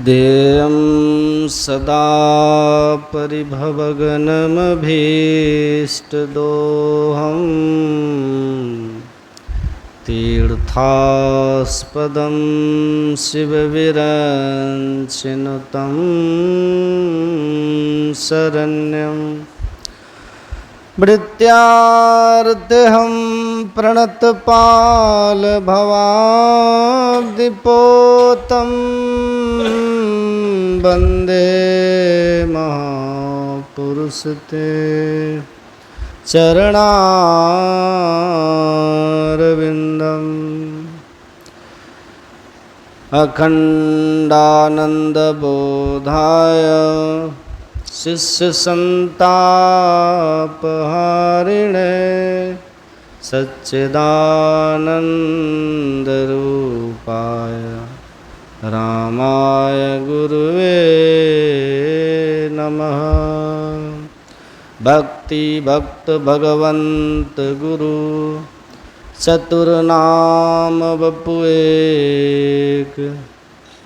देयं सदा परिभवगनमभीष्टदोहं तीर्थास्पदं शिवविरञ्चिनुतं शरण्यं मृत्यार्तिहं प्रणतपालभवाब्धिपोतं वन्दे महापुरुषते चरणारविन्दम् अखण्डानन्दबोधाय शिष्यसन्तापहारिणे सच्चिदानन्दरूपाय रामाय गुरुवे नमः। भक्ति भक्त भगवंत गुरु चतुर्नाम बपु एक,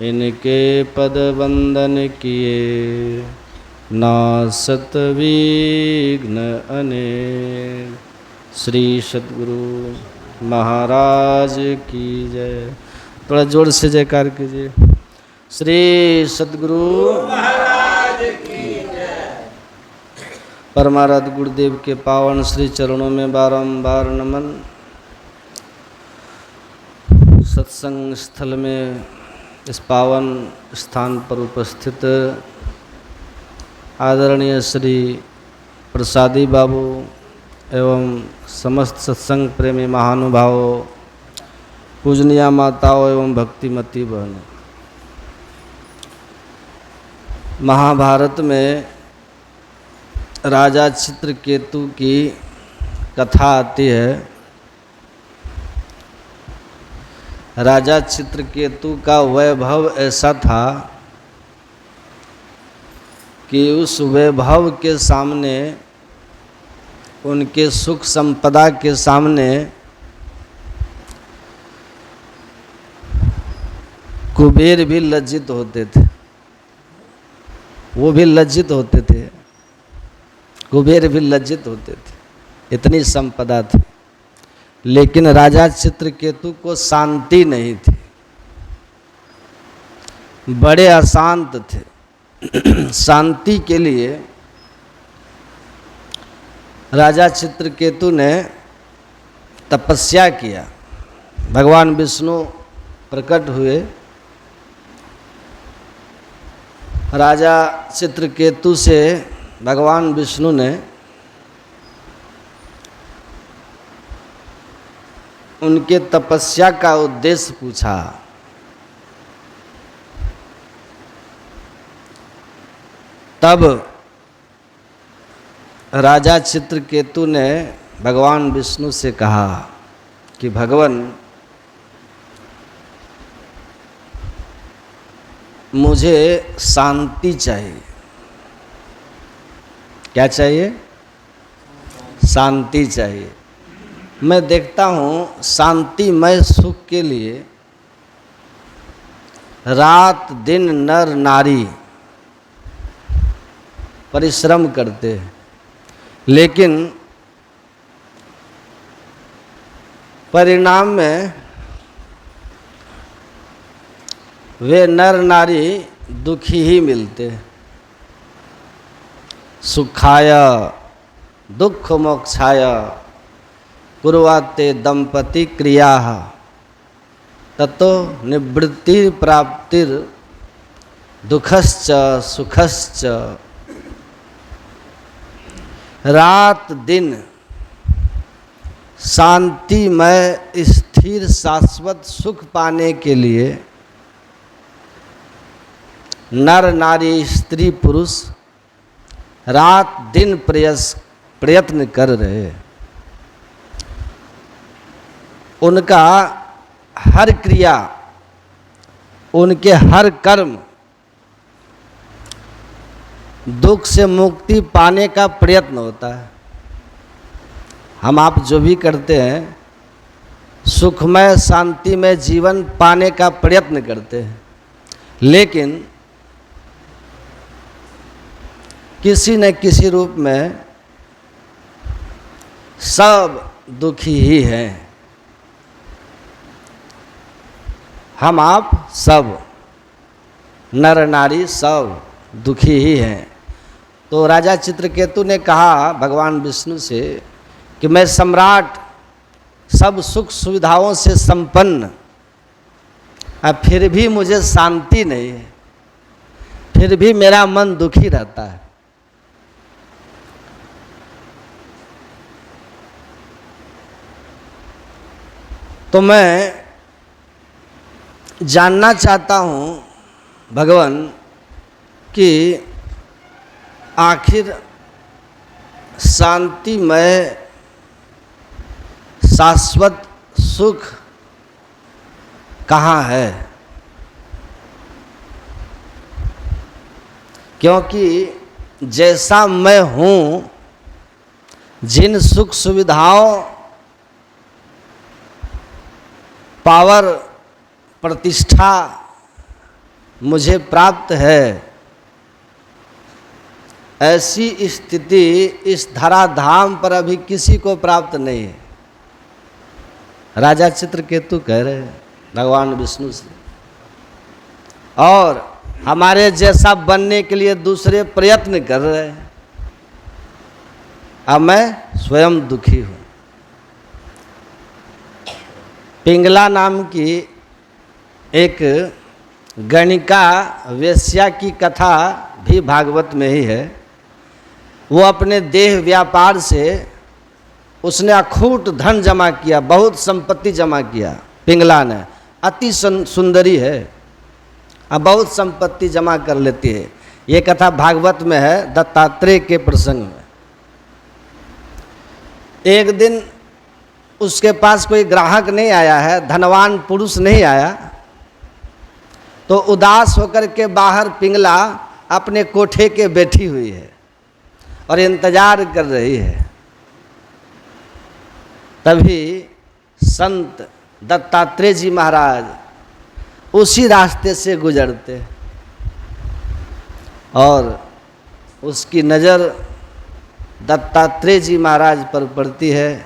इनके पद वंदन किए नासत विघ्न अनेक। श्री सद्गुरु महाराज की जय। थोड़ा जोर से जयकार कीजिए। श्री सद्गुरु महाराज की जय। परमाराध्य गुरुदेव के पावन श्री चरणों में बारंबार नमन। सत्संग स्थल में इस पावन स्थान पर उपस्थित आदरणीय श्री प्रसादी बाबू एवं समस्त सत्संग प्रेमी महानुभावों, पूजनीय माताओं एवं भक्तिमती बहनों, महाभारत में राजा चित्रकेतु की कथा आती है। राजा चित्रकेतु का वैभव ऐसा था कि उस वैभव के सामने, उनके सुख संपदा के सामने कुबेर भी लज्जित होते थे। वो भी लज्जित होते थे, कुबेर भी लज्जित होते थे, इतनी संपदा थी। लेकिन राजा चित्रकेतु को शांति नहीं थी, बड़े अशांत थे। शांति के लिए राजा चित्रकेतु ने तपस्या किया। भगवान विष्णु प्रकट हुए। राजा चित्रकेतु से भगवान विष्णु ने उनके तपस्या का उद्देश्य पूछा। तब राजा चित्रकेतु ने भगवान विष्णु से कहा कि भगवान, मुझे शांति चाहिए। क्या चाहिए? शांति चाहिए। मैं देखता हूँ शांतिमय सुख के लिए रात दिन नर नारी परिश्रम करते हैं, लेकिन परिणाम में वे नर नारी दुखी ही मिलते। सुखाय दुख मोक्षाय कुर्वाते दंपति क्रिया ततो निवृत्ति प्राप्तिर दुखश्च सुखश्च। रात दिन शांतिमय स्थिर शाश्वत सुख पाने के लिए नर नारी स्त्री पुरुष रात दिन प्रयत्न कर रहे। उनका हर क्रिया, उनके हर कर्म दुख से मुक्ति पाने का प्रयत्न होता है। हम आप जो भी करते हैं सुखमय शांतिमय जीवन पाने का प्रयत्न करते हैं, लेकिन किसी न किसी रूप में सब दुखी ही हैं। हम आप सब नर नारी सब दुखी ही हैं। तो राजा चित्रकेतु ने कहा भगवान विष्णु से कि मैं सम्राट, सब सुख सुविधाओं से संपन्न, अब फिर भी मुझे शांति नहीं है, फिर भी मेरा मन दुखी रहता है। तो मैं जानना चाहता हूँ भगवान कि आखिर शांतिमय शाश्वत सुख कहाँ है? क्योंकि जैसा मैं हूँ, जिन सुख सुविधाओं, पावर, प्रतिष्ठा मुझे प्राप्त है, ऐसी स्थिति इस धराधाम पर अभी किसी को प्राप्त नहीं है। राजा चित्रकेतु कह रहे हैं भगवान विष्णु से, और हमारे जैसा बनने के लिए दूसरे प्रयत्न कर रहे हैं। अब मैं स्वयं दुखी हूँ। पिंगला नाम की एक गणिका वेश्या की कथा भी भागवत में ही है। वो अपने देह व्यापार से उसने अखूट धन जमा किया, बहुत संपत्ति जमा किया। पिंगला ने अति सुंदरी है, अब बहुत संपत्ति जमा कर लेती है। ये कथा भागवत में है, दत्तात्रेय के प्रसंग में। एक दिन उसके पास कोई ग्राहक नहीं आया है, धनवान पुरुष नहीं आया, तो उदास होकर के बाहर पिंगला अपने कोठे के बैठी हुई है और इंतजार कर रही है। तभी संत दत्तात्रेय जी महाराज उसी रास्ते से गुजरते और उसकी नज़र दत्तात्रेय जी महाराज पर पड़ती है।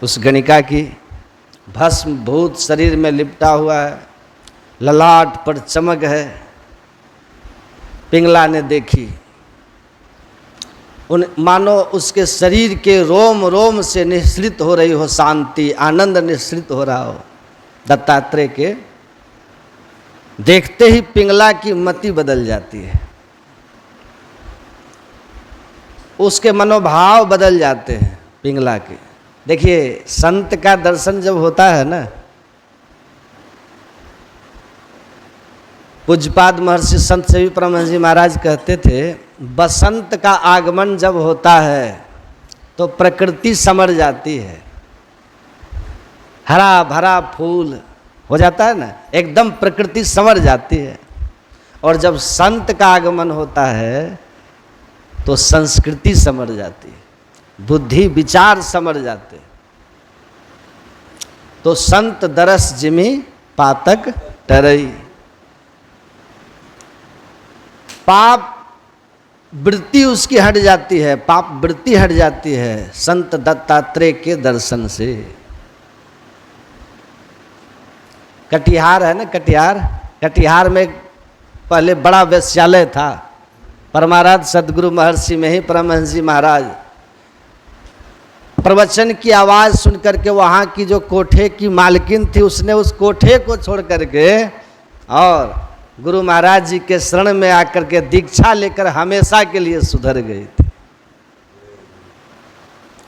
उस गणिका की भस्म भूत शरीर में लिपटा हुआ है, ललाट पर चमक है। पिंगला ने देखी, उन मानो उसके शरीर के रोम रोम से निःसृत हो रही हो शांति, आनंद निःसृत हो रहा हो। दत्तात्रेय के देखते ही पिंगला की मति बदल जाती है, उसके मनोभाव बदल जाते हैं पिंगला के। देखिए, संत का दर्शन जब होता है ना, पूज्यपाद महर्षि संत सेवी परमहंस जी महाराज कहते थे, बसंत का आगमन जब होता है तो प्रकृति समर जाती है, हरा भरा फूल हो जाता है ना, एकदम प्रकृति समर जाती है। और जब संत का आगमन होता है तो संस्कृति समर जाती है, बुद्धि विचार समर जाते। तो संत दरस जिमि पातक टरई, पाप वृत्ति उसकी हट जाती है, पाप वृत्ति हट जाती है संत दत्तात्रेय के दर्शन से। कटिहार है ना, कटिहार में पहले बड़ा वेश्यालय था। परमाराध सदगुरु महर्षि में ही परमहंस जी महाराज प्रवचन की आवाज़ सुन करके वहाँ की जो कोठे की मालकिन थी, उसने उस कोठे को छोड़ करके और गुरु महाराज जी के शरण में आकर के दीक्षा लेकर हमेशा के लिए सुधर गई थी।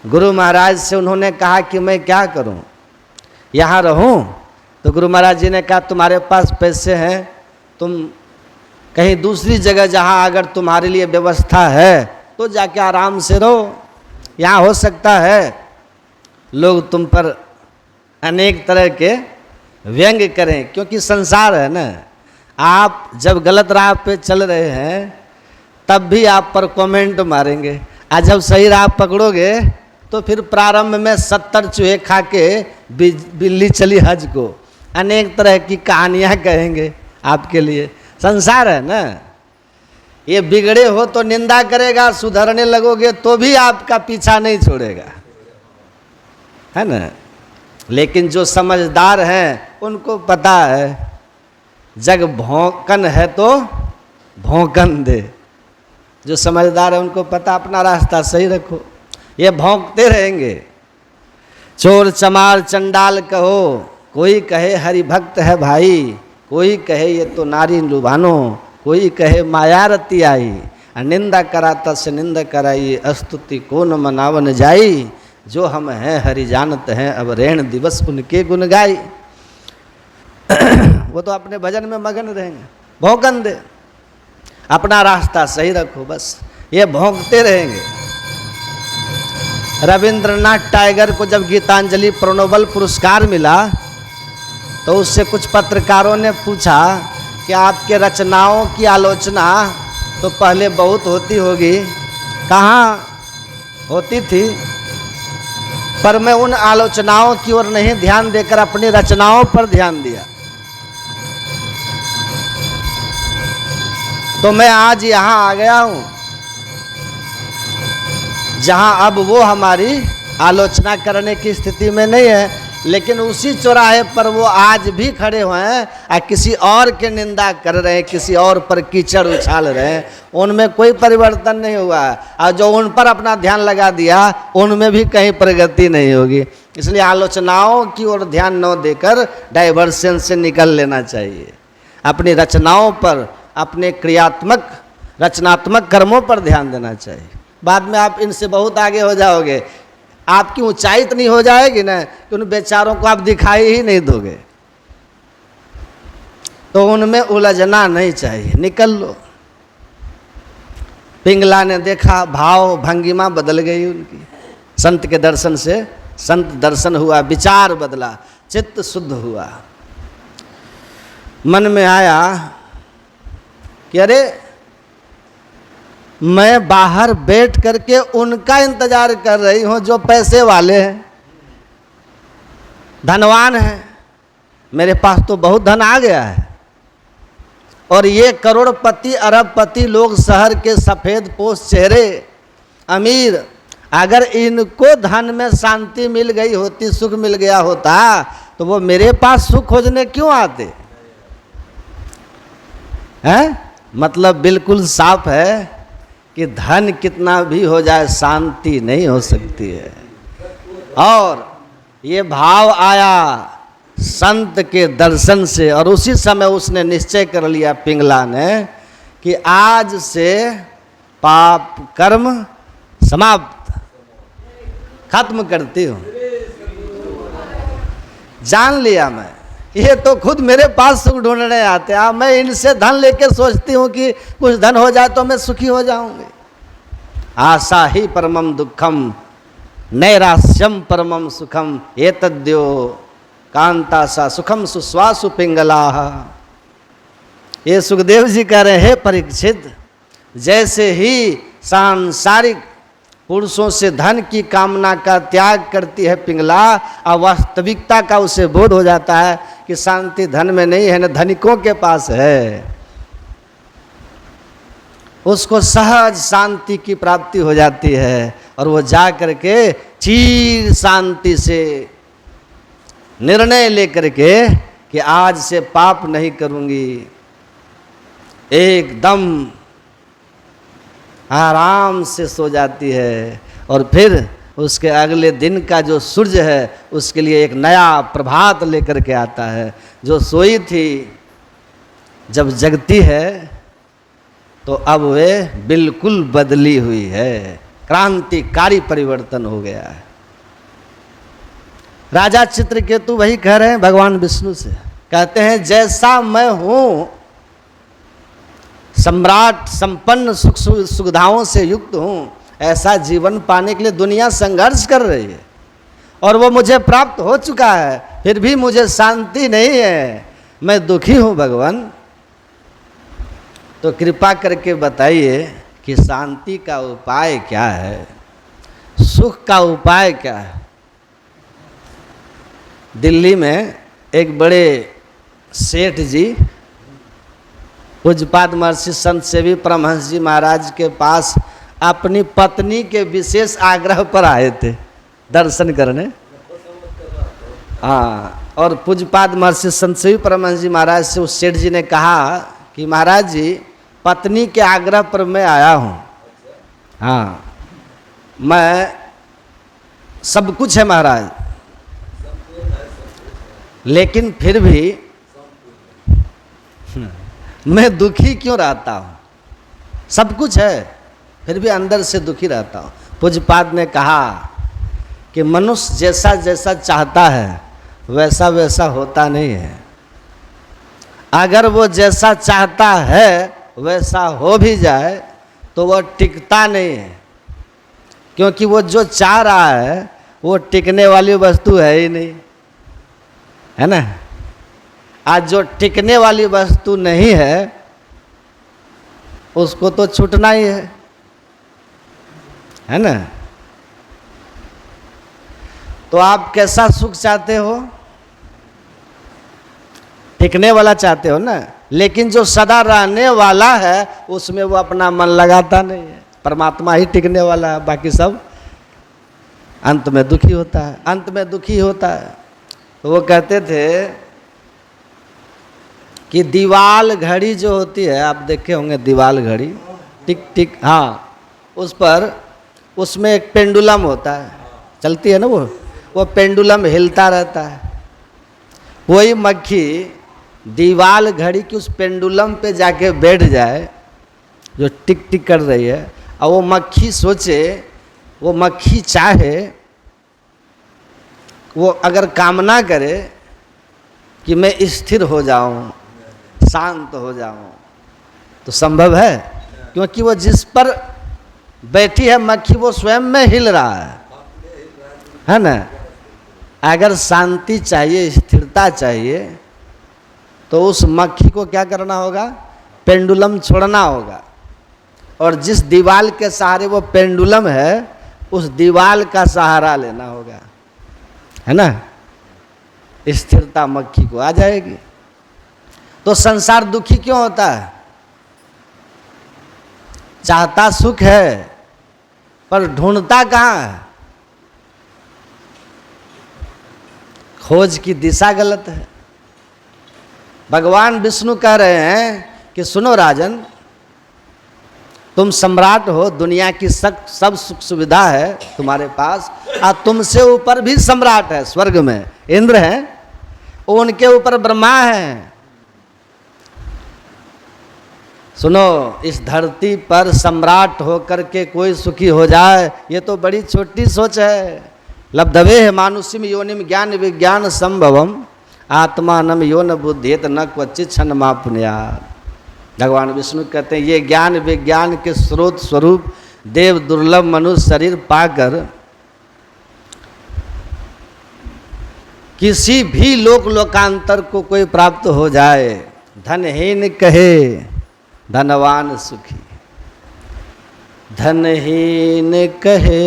गुरु महाराज से उन्होंने कहा कि मैं क्या करूं, यहाँ रहूं? तो गुरु महाराज जी ने कहा, तुम्हारे पास पैसे हैं, तुम कहीं दूसरी जगह जहाँ अगर तुम्हारे लिए व्यवस्था है तो जाके आराम से रहो। यहाँ हो सकता है लोग तुम पर अनेक तरह के व्यंग करें, क्योंकि संसार है ना। आप जब गलत राह पे चल रहे हैं तब भी आप पर कमेंट मारेंगे, और जब सही राह पकड़ोगे तो फिर प्रारंभ में 70 चूहे खा के बिल्ली चली हज को, अनेक तरह की कहानियाँ कहेंगे आपके लिए। संसार है ना। ये बिगड़े हो तो निंदा करेगा, सुधरने लगोगे तो भी आपका पीछा नहीं छोड़ेगा, है ना। लेकिन जो समझदार हैं उनको पता है जग भौंकन है तो भौंकन दे। जो समझदार है उनको पता अपना रास्ता सही रखो। ये भौंकते रहेंगे, चोर चमार चंडाल कहो, कोई कहे हरि भक्त है भाई, कोई कहे ये तो नारी लुभानो, कोई कहे माया रति आई, निंदा करा तस निंदा कराई, अस्तुति को न मनावन जाई, जो हम हैं हरि जानत हैं, अब रेण दिवस उनके गुण गाई। वो तो अपने भजन में मगन रहेंगे। भौंकन दे, अपना रास्ता सही रखो, बस ये भौंकते रहेंगे। रविंद्रनाथ टैगोर को जब गीतांजलि प्रणोबल पुरस्कार मिला तो उससे कुछ पत्रकारों ने पूछा कि आपके रचनाओं की आलोचना तो पहले बहुत होती होगी, कहाँ होती थी, पर मैं उन आलोचनाओं की ओर नहीं ध्यान देकर अपनी रचनाओं पर ध्यान दिया। तो मैं आज यहाँ आ गया हूँ जहाँ अब वो हमारी आलोचना करने की स्थिति में नहीं है, लेकिन उसी चौराहे पर वो आज भी खड़े हुए हैं और किसी और के निंदा कर रहे हैं, किसी और पर कीचड़ उछाल रहे हैं। उनमें कोई परिवर्तन नहीं हुआ और जो उन पर अपना ध्यान लगा दिया उनमें भी कहीं प्रगति नहीं होगी। इसलिए आलोचनाओं की ओर ध्यान न देकर डाइवर्सन से निकल लेना चाहिए। अपनी रचनाओं पर, अपने क्रियात्मक रचनात्मक कर्मों पर ध्यान देना चाहिए। बाद में आप इनसे बहुत आगे हो जाओगे, आपकी ऊंचाई इतनी हो जाएगी ना कि उन बेचारों को आप दिखाई ही नहीं दोगे। तो उनमें उलझना नहीं चाहिए, निकल लो। पिंगला ने देखा, भाव भंगिमा बदल गई उनकी, संत के दर्शन से संत दर्शन हुआ, विचार बदला, चित्त शुद्ध हुआ। मन में आया कि अरे मैं बाहर बैठ करके उनका इंतजार कर रही हूँ जो पैसे वाले हैं, धनवान हैं, मेरे पास तो बहुत धन आ गया है, और ये करोड़पति अरबपति लोग, शहर के सफ़ेद पोश चेहरे, अमीर, अगर इनको धन में शांति मिल गई होती, सुख मिल गया होता, तो वो मेरे पास सुख खोजने क्यों आते हैं। मतलब बिल्कुल साफ है कि धन कितना भी हो जाए शांति नहीं हो सकती है। और ये भाव आया संत के दर्शन से, और उसी समय उसने निश्चय कर लिया पिंगला ने कि आज से पाप कर्म समाप्त, खत्म करती हूँ। जान लिया मैं, ये तो खुद मेरे पास सुख ढूंढने आते हैं, मैं इनसे धन लेके सोचती हूँ कि कुछ धन हो जाए तो मैं सुखी हो जाऊंगी। आशा ही परमम दुखम नैराश्यम परमम सुखम एतद्यो कांता सा सुखम सुश्वासु पिंगला। ये सुखदेव जी कह रहे हैं परीक्षित, जैसे ही सांसारिक पुरुषों से धन की कामना का त्याग करती है पिंगला, और वास्तविकता का उसे बोध हो जाता है कि शांति धन में नहीं है, न धनिकों के पास है, उसको सहज शांति की प्राप्ति हो जाती है। और वो जा करके चीर शांति से निर्णय लेकर के कि आज से पाप नहीं करूंगी, एकदम आराम से सो जाती है। और फिर उसके अगले दिन का जो सूर्य है उसके लिए एक नया प्रभात लेकर के आता है। जो सोई थी जब जगती है तो अब वे बिल्कुल बदली हुई है, क्रांतिकारी परिवर्तन हो गया है। राजा चित्रकेतु वही कह रहे हैं भगवान विष्णु से, कहते हैं जैसा मैं हूँ सम्राट, संपन्न सुख सुविधाओं से युक्त हूँ, ऐसा जीवन पाने के लिए दुनिया संघर्ष कर रही है और वो मुझे प्राप्त हो चुका है, फिर भी मुझे शांति नहीं है, मैं दुखी हूँ भगवान। तो कृपा करके बताइए कि शांति का उपाय क्या है, सुख का उपाय क्या है। दिल्ली में एक बड़े सेठ जी पूज्यपाद महर्षि संत सेवी परमहंस जी महाराज के पास अपनी पत्नी के विशेष आग्रह पर आए थे दर्शन करने। हाँ, और पूज्यपाद महर्षि संत सेवी परमहंस जी महाराज से उस सेठ जी ने कहा कि महाराज जी, पत्नी के आग्रह पर मैं आया हूँ। हाँ, मैं सब कुछ है महाराज, लेकिन फिर भी मैं दुखी क्यों रहता हूँ? सब कुछ है फिर भी अंदर से दुखी रहता हूँ। पूज्यपाद ने कहा कि मनुष्य जैसा जैसा चाहता है वैसा वैसा होता नहीं है। अगर वो जैसा चाहता है वैसा हो भी जाए तो वह टिकता नहीं है, क्योंकि वो जो चाह रहा है वो टिकने वाली वस्तु है ही नहीं, है ना। आज जो टिकने वाली वस्तु नहीं है उसको तो छूटना ही है ना। तो आप कैसा सुख चाहते हो? टिकने वाला चाहते हो ना, लेकिन जो सदा रहने वाला है उसमें वो अपना मन लगाता नहीं है। परमात्मा ही टिकने वाला है, बाकी सब अंत में दुखी होता है, अंत में दुखी होता है। तो वो कहते थे कि दीवाल घड़ी जो होती है, आप देखे होंगे दीवाल घड़ी, टिक टिक, हाँ, उस पर उसमें एक पेंडुलम होता है, चलती है ना वो पेंडुलम हिलता रहता है। वही मक्खी दीवाल घड़ी की उस पेंडुलम पे जाके बैठ जाए जो टिक टिक कर रही है, और वो मक्खी सोचे, वो मक्खी चाहे, वो अगर कामना करे कि मैं स्थिर हो जाऊं, शांत हो जाऊं, तो संभव है? क्योंकि वो जिस पर बैठी है मक्खी वो स्वयं में हिल रहा है ना। अगर शांति चाहिए, स्थिरता चाहिए, तो उस मक्खी को क्या करना होगा? पेंडुलम छोड़ना होगा, और जिस दीवाल के सहारे वो पेंडुलम है उस दीवाल का सहारा लेना होगा, है ना। स्थिरता मक्खी को आ जाएगी। तो संसार दुखी क्यों होता है? चाहता सुख है पर ढूंढता कहाँ है? खोज की दिशा गलत है। भगवान विष्णु कह रहे हैं कि सुनो राजन, तुम सम्राट हो, दुनिया की सब सुख सुविधा है तुम्हारे पास, और तुमसे ऊपर भी सम्राट है, स्वर्ग में इंद्र हैं, उनके ऊपर ब्रह्मा है। सुनो, इस धरती पर सम्राट होकर के कोई सुखी हो जाए, ये तो बड़ी छोटी सोच है। लब्धवे है मानुषिम योनिम ज्ञान विज्ञान संभवम आत्मानम यो न बुद्धेत न क्वचित क्षण मापुन्यात्। भगवान विष्णु कहते हैं ये ज्ञान विज्ञान के स्रोत स्वरूप देव दुर्लभ मनुष्य शरीर पाकर किसी भी लोकांतर को कोई प्राप्त हो जाए, धनहीन कहे धनवान सुखी, धनहीन कहे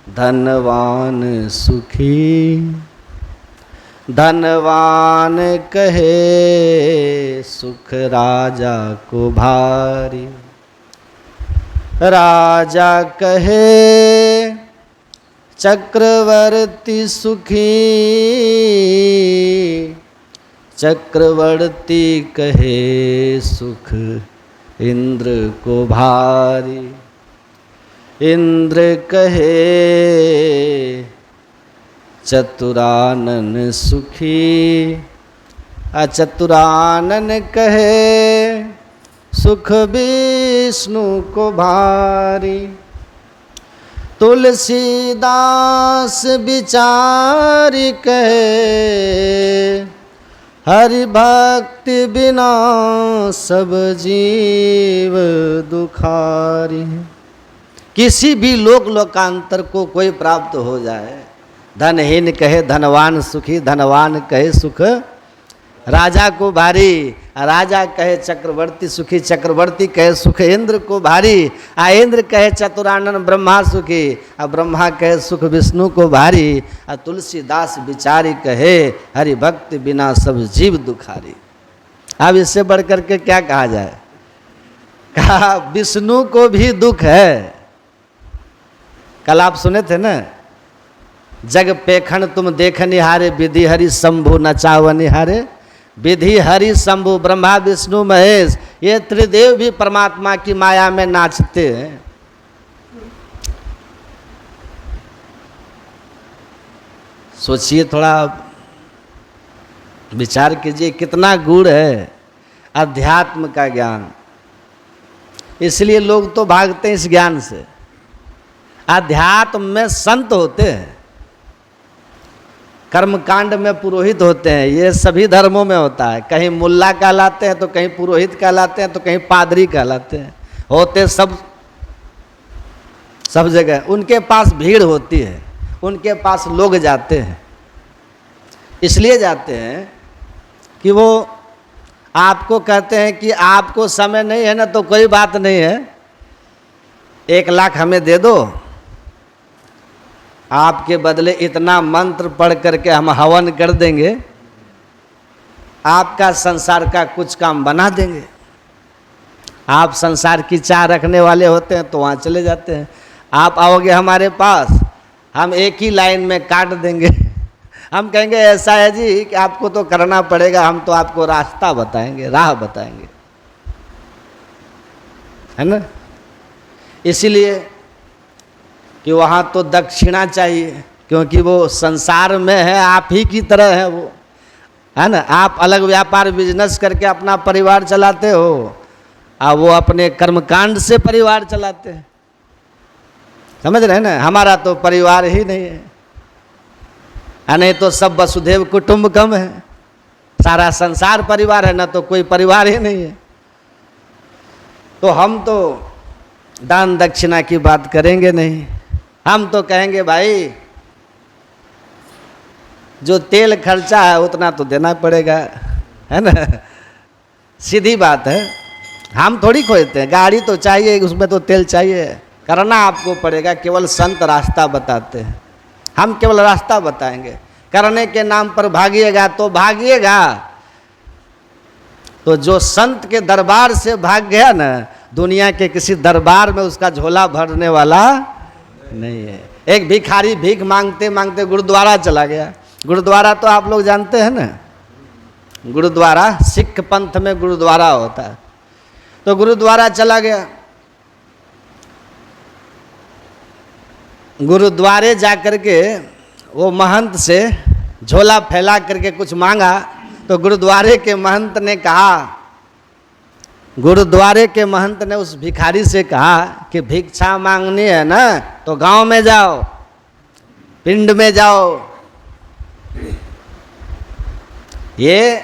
धनवान सुखी, धनवान कहे सुख राजा को भारी, राजा कहे चक्रवर्ती सुखी, चक्रवर्ती कहे सुख इंद्र को भारी, इंद्र कहे चतुरानन सुखी, चतुरानन कहे सुख विष्णु को भारी। तुलसीदास विचारी कहे हरि भक्ति बिना सब जीव दुखारी। किसी भी लोकांतर को कोई प्राप्त हो जाए, धनहीन कहे धनवान सुखी, धनवान कहे सुख राजा को भारी, राजा कहे चक्रवर्ती सुखी, चक्रवर्ती कहे सुख इंद्र को भारी, इंद्र कहे चतुरानन ब्रह्मा सुखी, ब्रह्मा कहे सुख विष्णु को भारी, तुलसीदास विचारी कहे हरि भक्ति बिना सब जीव दुखारी। अब इससे बढ़ करके क्या कहा जाए। कहा विष्णु को भी दुख है। कल आप सुने थे ना, जग पेखण तुम देख निहारे, विधि हरि शंभु नचाव निहारे। विधि हरि शंभु ब्रह्मा विष्णु महेश, ये त्रिदेव भी परमात्मा की माया में नाचते हैं। सोचिए, थोड़ा विचार कीजिए, कितना गूढ़ है अध्यात्म का ज्ञान। इसलिए लोग तो भागते हैं इस ज्ञान से। अध्यात्म में संत होते हैं, कर्मकांड में पुरोहित होते हैं। ये सभी धर्मों में होता है, कहीं मुल्ला कहलाते हैं तो कहीं पुरोहित कहलाते हैं तो कहीं पादरी कहलाते हैं। होते सब जगह। उनके पास भीड़ होती है, उनके पास लोग जाते हैं। इसलिए जाते हैं कि वो आपको कहते हैं कि आपको समय नहीं है ना, तो कोई बात नहीं है, 1 लाख हमें दे दो, आपके बदले इतना मंत्र पढ़ करके हम हवन कर देंगे, आपका संसार का कुछ काम बना देंगे। आप संसार की चाह रखने वाले होते हैं तो वहाँ चले जाते हैं। आप आओगे हमारे पास, हम एक ही लाइन में काट देंगे। हम कहेंगे ऐसा है जी कि आपको तो करना पड़ेगा, हम तो आपको रास्ता बताएंगे, राह बताएंगे, है ना। इसीलिए कि वहाँ तो दक्षिणा चाहिए, क्योंकि वो संसार में है, आप ही की तरह है वो, है ना। आप अलग व्यापार बिजनेस करके अपना परिवार चलाते हो, और वो अपने कर्मकांड से परिवार चलाते हैं। समझ रहे हैं ना। हमारा तो परिवार ही नहीं है, नहीं तो सब वसुधैव कुटुंबकम है, सारा संसार परिवार है, ना तो कोई परिवार ही नहीं है। तो हम तो दान दक्षिणा की बात करेंगे नहीं। हम तो कहेंगे भाई जो तेल खर्चा है उतना तो देना पड़ेगा, है ना। सीधी बात है। हम थोड़ी खोजते हैं, गाड़ी तो चाहिए, उसमें तो तेल चाहिए, करना आपको पड़ेगा। केवल संत रास्ता बताते हैं, हम केवल रास्ता बताएंगे। करने के नाम पर भागिएगा तो भागिएगा। तो जो संत के दरबार से भाग गया ना, दुनिया के किसी दरबार में उसका झोला भरने वाला नहीं है। एक भिखारी भीख मांगते मांगते गुरुद्वारा चला गया। गुरुद्वारा तो आप लोग जानते हैं ना, गुरुद्वारा सिख पंथ में गुरुद्वारा होता है। तो गुरुद्वारा चला गया, गुरुद्वारे जा कर के वो महंत से झोला फैला करके कुछ मांगा। तो गुरुद्वारे के महंत ने कहा, गुरुद्वारे के महंत ने उस भिखारी से कहा कि भिक्षा मांगनी है ना तो गांव में जाओ, पिंड में जाओ। ये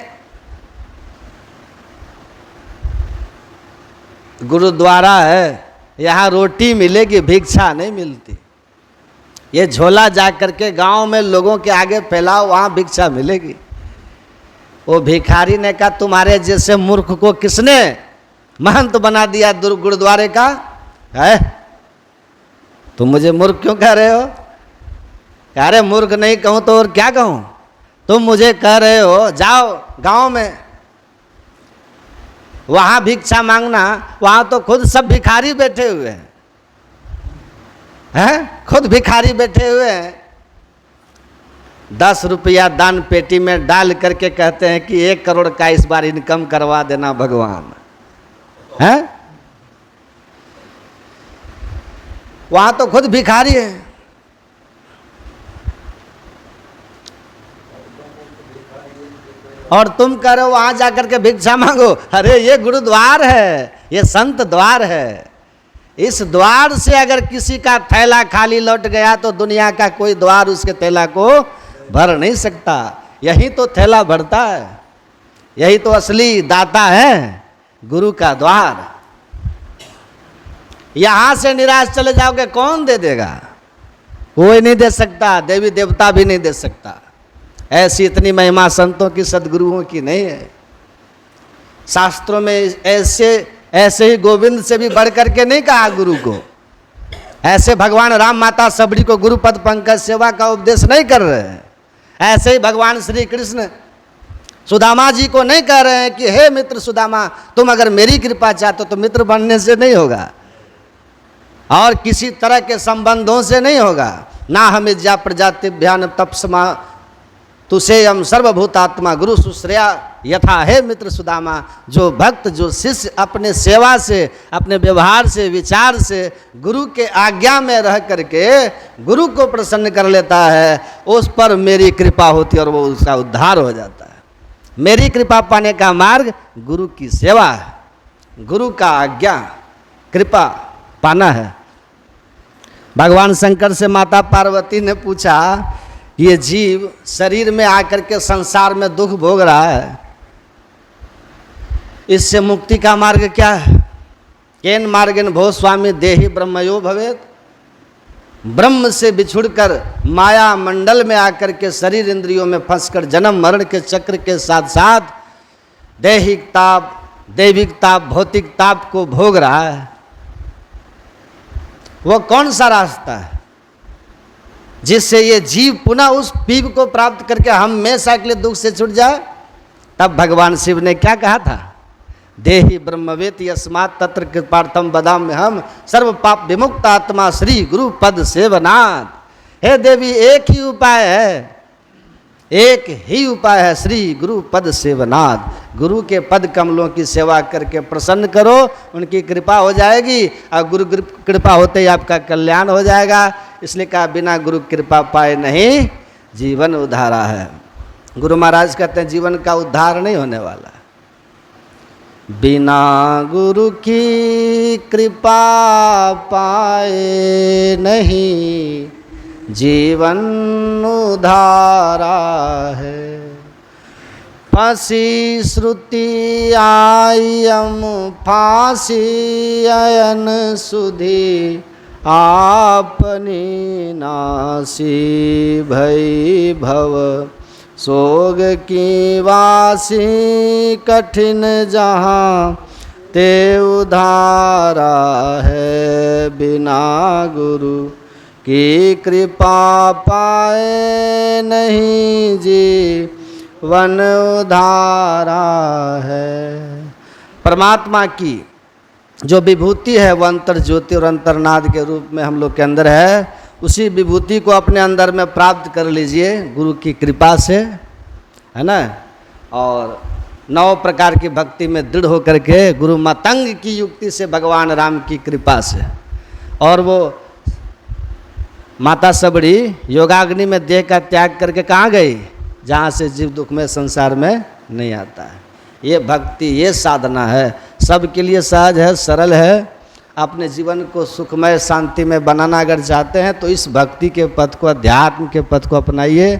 गुरुद्वारा है, यहाँ रोटी मिलेगी, भिक्षा नहीं मिलती। ये झोला जा करके गांव में लोगों के आगे फैलाओ, वहाँ भिक्षा मिलेगी। वो भिखारी ने कहा तुम्हारे जैसे मूर्ख को किसने महंत बना दिया गुरुद्वारे का है? तुम मुझे मूर्ख क्यों कह रहे हो? कह रहे मूर्ख नहीं कहूँ तो और क्या कहूँ? तुम मुझे कह रहे हो जाओ गांव में, वहाँ भिक्षा मांगना। वहाँ तो खुद सब भिखारी बैठे हुए हैं, हैं? खुद भिखारी बैठे हुए हैं। 10 रुपया दान पेटी में डाल करके कहते हैं कि 1 करोड़ का इस बार इनकम करवा देना भगवान, हैं? वहां तो खुद भिखारी है। और तुम कह रहे हो वहां जाकर के भिक्षा मांगो। अरे ये गुरुद्वार है, ये संत द्वार है। इस द्वार से अगर किसी का थैला खाली लौट गया तो दुनिया का कोई द्वार उसके थैला को भर नहीं सकता। यही तो थैला भरता है, यही तो असली दाता है, गुरु का द्वार। यहां से निराश चले जाओगे कौन दे देगा? कोई नहीं दे सकता, देवी देवता भी नहीं दे सकता। ऐसी इतनी महिमा संतों की सदगुरुओं की नहीं है। शास्त्रों में ऐसे ही गोविंद से भी बढ़ करके नहीं कहा गुरु को। ऐसे भगवान राम माता सबरी को गुरुपद पंकज सेवा का उपदेश नहीं कर रहे हैं। ऐसे ही भगवान श्री कृष्ण सुदामा जी को नहीं कह रहे हैं कि हे मित्र सुदामा, तुम अगर मेरी कृपा चाहते हो तो मित्र बनने से नहीं होगा और किसी तरह के संबंधों से नहीं होगा। ना हम इज्जा प्रजातिभ्यान तपस्मा तुसेयम सर्वभूतात्मा गुरु सुश्रेया यथा। हे मित्र सुदामा, जो भक्त जो शिष्य अपने सेवा से, अपने व्यवहार से, विचार से गुरु के आज्ञा में रह करके गुरु को प्रसन्न कर लेता है, उस पर मेरी कृपा होती है और वो उसका उद्धार हो जाता है। मेरी कृपा पाने का मार्ग गुरु की सेवा है, गुरु का आज्ञा कृपा पाना है। भगवान शंकर से माता पार्वती ने पूछा, ये जीव शरीर में आकर के संसार में दुख भोग रहा है, इससे मुक्ति का मार्ग क्या है? केन मार्गेन भो स्वामी देहि ब्रह्मयो भवेत। ब्रह्म से बिछुड़कर माया मंडल में आकर के शरीर इंद्रियों में फंसकर जन्म मरण के चक्र के साथ साथ दैहिक ताप, दैविक ताप, भौतिक ताप को भोग रहा है, वो कौन सा रास्ता है जिससे ये जीव पुनः उस पीव को प्राप्त करके हमेशा के लिए दुख से छूट जाए? तब भगवान शिव ने क्या कहा था? देहि ब्रह्मवेत यस्मात् तत्र कृपार्थम बदाम्य हम सर्व पाप विमुक्त आत्मा श्री गुरु पद सेवनाथ। हे देवी, एक ही उपाय है, एक ही उपाय है, श्री गुरु पद सेवनाथ। गुरु के पद कमलों की सेवा करके प्रसन्न करो, उनकी कृपा हो जाएगी और गुरु कृपा होते ही आपका कल्याण हो जाएगा। इसलिए कहा बिना गुरु कृपा पाए नहीं जीवन उद्धारा है। गुरु महाराज कहते हैं जीवन का उद्धार नहीं होने वाला, बिना गुरु की कृपा पाए नहीं जीवन उधारा है। फांसी श्रुति आयम फांसी अयन सुधी आपनी नासी भई भव सोग की वासी कठिन जहाँ ते उधारा है। बिना गुरु की कृपा पाए नहीं जीवन उधारा है। परमात्मा की जो विभूति है वो अंतर ज्योति और अंतर्नाद के रूप में हम लोग के अंदर है, उसी विभूति को अपने अंदर में प्राप्त कर लीजिए गुरु की कृपा से, है ना। और 9 प्रकार की भक्ति में दृढ़ होकर के गुरु मतंग की युक्ति से भगवान राम की कृपा से, और वो माता सबड़ी योगाग्नि में देह का त्याग करके कहाँ गई? जहाँ से जीव दुख में संसार में नहीं आता है। ये भक्ति, ये साधना है, सबके लिए सहज है, सरल है। अपने जीवन को सुखमय शांति में बनाना अगर चाहते हैं तो इस भक्ति के पथ को, अध्यात्म के पथ को अपनाइए।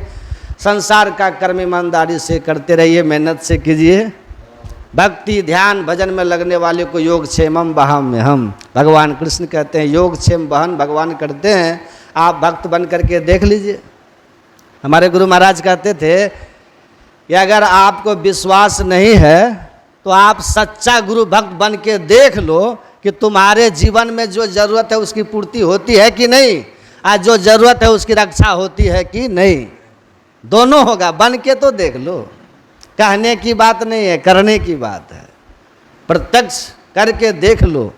संसार का कर्म ईमानदारी से करते रहिए, मेहनत से कीजिए। भक्ति ध्यान भजन में लगने वाले को योग क्षेमम बहाम में हम, भगवान कृष्ण कहते हैं योग क्षेम बहन भगवान करते हैं। आप भक्त बन करके देख लीजिए। हमारे गुरु महाराज कहते थे कि अगर आपको विश्वास नहीं है तो आप सच्चा गुरु भक्त बन के देख लो कि तुम्हारे जीवन में जो ज़रूरत है उसकी पूर्ति होती है कि नहीं, आज जो ज़रूरत है उसकी रक्षा होती है कि नहीं। दोनों होगा, बन के तो देख लो। कहने की बात नहीं है, करने की बात है। प्रत्यक्ष करके देख लो।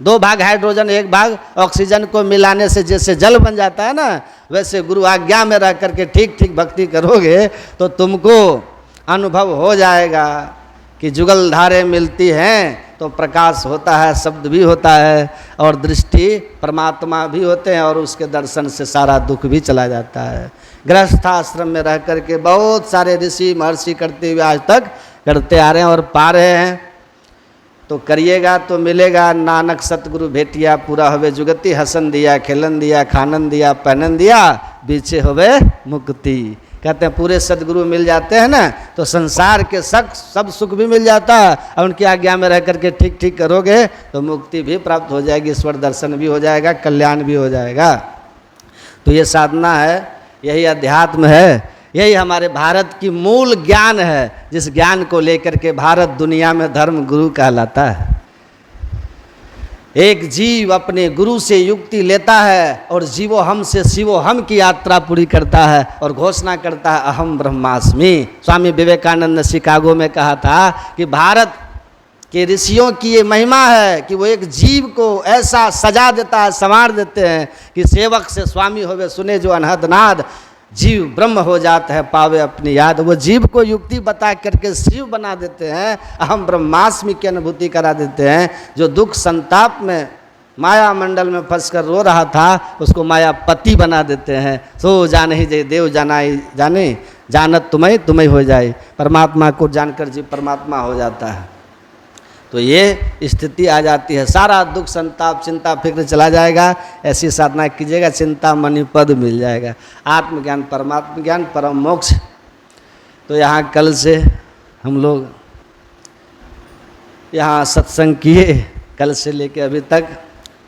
2 भाग हाइड्रोजन 1 भाग ऑक्सीजन को मिलाने से जैसे जल बन जाता है ना, वैसे गुरु आज्ञा में रह करके ठीक ठीक भक्ति करोगे तो तुमको अनुभव हो जाएगा कि जुगल धारे मिलती हैं तो प्रकाश होता है, शब्द भी होता है और दृष्टि परमात्मा भी होते हैं, और उसके दर्शन से सारा दुख भी चला जाता है। गृहस्थाश्रम में रह करके बहुत सारे ऋषि महर्षि करते हुए आज तक करते आ रहे हैं और पा रहे हैं। तो करिएगा तो मिलेगा। नानक सतगुरु भेटिया पूरा होवे जुगति, हसन दिया खेलन दिया खानन दिया पहनन दिया बीचे होवे मुक्ति। कहते हैं पूरे सदगुरु मिल जाते हैं ना तो संसार के सब सुख भी मिल जाता है, और उनकी आज्ञा में रह करके ठीक ठीक करोगे तो मुक्ति भी प्राप्त हो जाएगी, ईश्वर दर्शन भी हो जाएगा, कल्याण भी हो जाएगा। तो ये साधना है, यही अध्यात्म है, यही हमारे भारत की मूल ज्ञान है, जिस ज्ञान को लेकर के भारत दुनिया में धर्म गुरु कहलाता है। एक जीव अपने गुरु से युक्ति लेता है और जीवो हम से शिवो हम की यात्रा पूरी करता है और घोषणा करता है अहम ब्रह्मास्मि। स्वामी विवेकानंद ने शिकागो में कहा था कि भारत के ऋषियों की ये महिमा है कि वो एक जीव को ऐसा सजा देता है, संवार देते हैं कि सेवक से स्वामी होवे सुने जो अनहद नाद, जीव ब्रह्म हो जाता है पावे अपनी याद। वो जीव को युक्ति बता करके शिव बना देते हैं, अहम ब्रह्मास्मि की अनुभूति करा देते हैं। जो दुख संताप में माया मंडल में फंस कर रो रहा था उसको मायापति बना देते हैं। सो जाने ही जय देव जानाई जाने, जानत तुम्हें तुम्हें हो जाए। परमात्मा को जानकर जीव परमात्मा हो जाता है। तो ये स्थिति आ जाती है, सारा दुख संताप चिंता फिक्र चला जाएगा। ऐसी साधना कीजिएगा, चिंता मणि पद मिल जाएगा। आत्मज्ञान परमात्म ज्ञान परम मोक्ष। तो यहाँ कल से हम लोग यहाँ सत्संग किए, कल से लेके अभी तक।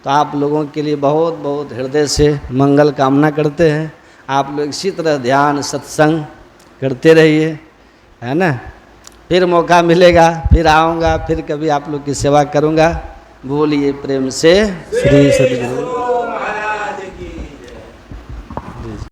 तो आप लोगों के लिए बहुत बहुत हृदय से मंगल कामना करते हैं। आप लोग इसी तरह ध्यान सत्संग करते रहिए, है ना। फिर मौका मिलेगा, फिर आऊँगा, फिर कभी आप लोग की सेवा करूँगा। बोलिए प्रेम से श्री सद्गुरु।